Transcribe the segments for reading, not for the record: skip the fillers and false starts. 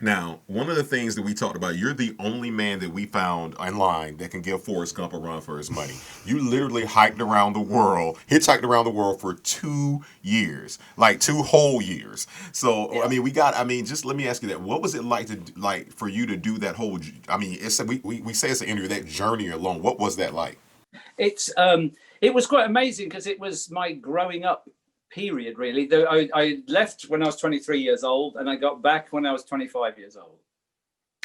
Now, one of the things that we talked about, you're the only man that we found online that can give Forrest Gump a run for his money. You literally hiked around the world, hitchhiked around the world for 2 years, like 2 whole years. So, I Yeah. mean, just let me ask you that. What was it like like for you to do that whole, I mean, we say it's an interview, that journey alone. What was that like? It's it was quite amazing because it was my growing up period really. Though I left when I was 23 years old and I got back when I was 25 years old.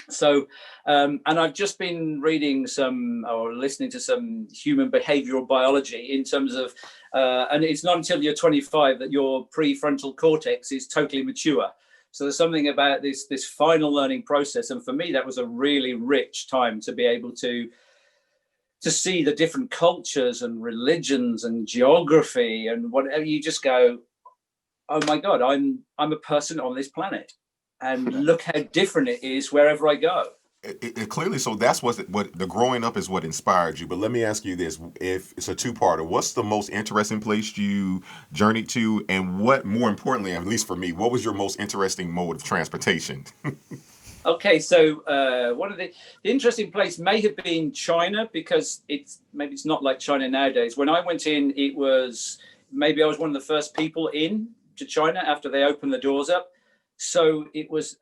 So and I've just been reading some or listening to some human behavioral biology in terms of and it's not until you're 25 that your prefrontal cortex is totally mature. So there's something about this final learning process, and for me that was a really rich time to be able to see the different cultures and religions and geography and whatever. You just go, oh my god, I'm a person on this planet, and look how different it is wherever I go. It clearly, so that's what the growing up is what inspired you. But let me ask you this: if it's a two-parter, what's the most interesting place you journeyed to, and what, more importantly, at least for me, what was your most interesting mode of transportation? Okay, so one of the interesting place may have been China, because it's maybe it's not like China nowadays. When I went in, it was maybe I was one of the first people in to China after they opened the doors up. So it was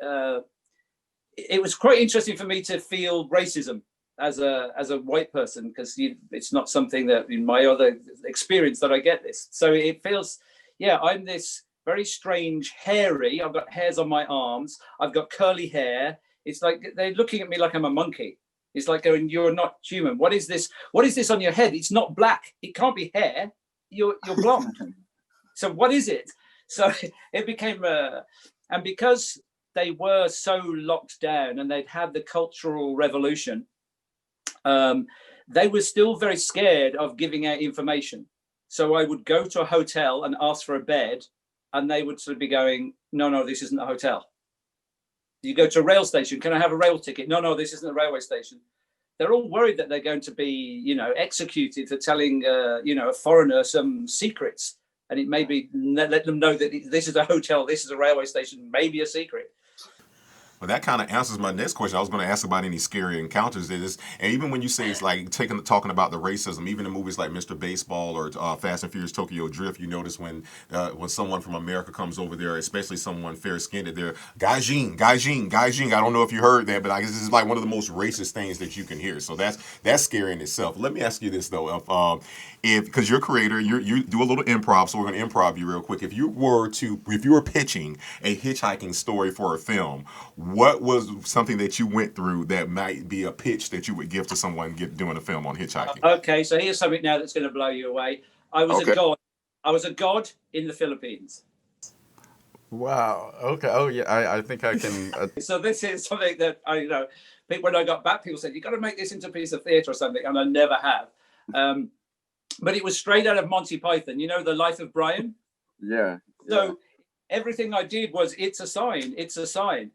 quite interesting for me to feel racism as a white person, because it's not something that in my other experience that I get this. So it feels, yeah, I'm this very strange, hairy. I've got hairs on my arms. I've got curly hair. It's like they're looking at me like I'm a monkey. It's like going, "You're not human. What is this? What is this on your head? It's not black. It can't be hair. You're blonde. So what is it?" So it became and because they were so locked down and they'd had the Cultural Revolution, um, they were still very scared of giving out information. So I would go to a hotel and ask for a bed, and they would sort of be going, "No, no, this isn't a hotel." You go to a rail station, "Can I have a rail ticket?" "No, no, this isn't a railway station." They're all worried that they're going to be, executed for telling, a foreigner some secrets. And it may be let them know that this is a hotel, this is a railway station, maybe a secret. Well, that kind of answers my next question. I was going to ask about any scary encounters. And even when you say it's like talking about the racism, even in movies like Mr. Baseball or Fast and Furious Tokyo Drift, you notice when someone from America comes over there, especially someone fair skinned, they're gaijin, gaijin, gaijin. I don't know if you heard that, but this is like one of the most racist things that you can hear. So that's scary in itself. Let me ask you this though: if because you're a creator, you do a little improv, so we're going to improv you real quick. If you were pitching a hitchhiking story for a film, what was something that you went through that might be a pitch that you would give to someone doing a film on hitchhiking? Okay, so here's something now that's going to blow you away. I was a Okay. god. I was a god in the Philippines. Wow. Okay. Oh yeah. I think I can. So this is something that when I got back, people said, "You got to make this into a piece of theatre or something," and I never have. Um, but it was straight out of Monty Python. You know, The Life of Brian. Yeah. Yeah. So everything I did was, "It's a sign. It's a sign,"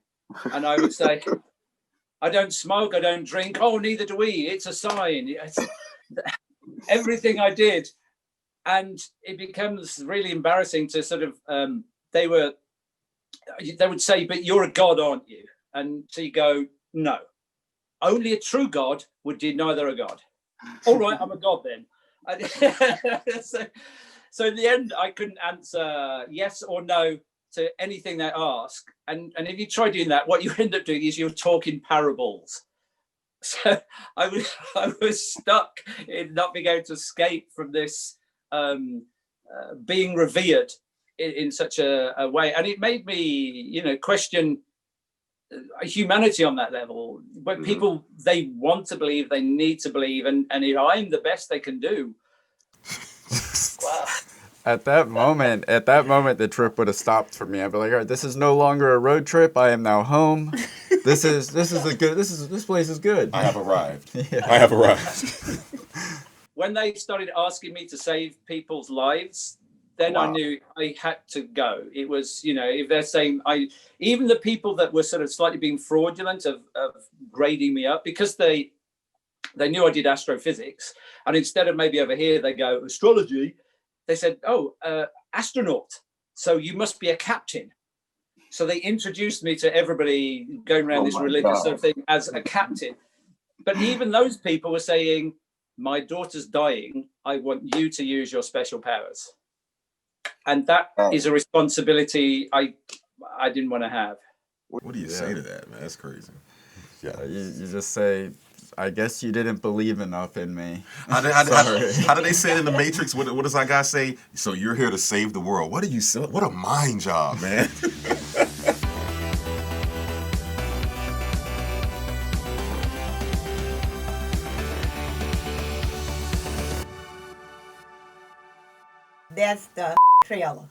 and I would say, "I don't smoke. I don't drink. Oh, neither do we. It's a sign." Everything I did, and it becomes really embarrassing to sort of. They would say, "But you're a god, aren't you?" And so you go, "No, only a true god would deny they're a god." "All right, I'm a god then." so, so in the end, I couldn't answer yes or no to anything they ask. And if you try doing that, what you end up doing is you're talking parables. So I was stuck in not being able to escape from this being revered in such a way, and it made me, question humanity on that level. When people, they want to believe, they need to believe, and if I'm the best they can do, well, At that moment, the trip would have stopped for me. I'd be like, all right, this is no longer a road trip. I am now home. This place is good. I have arrived. Yeah. I have arrived. when they started asking me to save people's lives, then I Wow. knew I had to go. It was, if they're saying even the people that were sort of slightly being fraudulent of grading me up, because they knew I did astrophysics, and instead of maybe over here they go astrology, they said, "Oh, astronaut, so you must be a captain." So they introduced me to everybody going around this religious sort of thing as a captain. But even those people were saying, my daughter's dying. I want you to use your special powers. And that is a responsibility I didn't want to have. What do you say to that, man? That's crazy. Yeah, you just say, I guess you didn't believe enough in me. How do they say it in the Matrix? What does that guy say? So you're here to save the world. What a mind job, man. That's the trailer.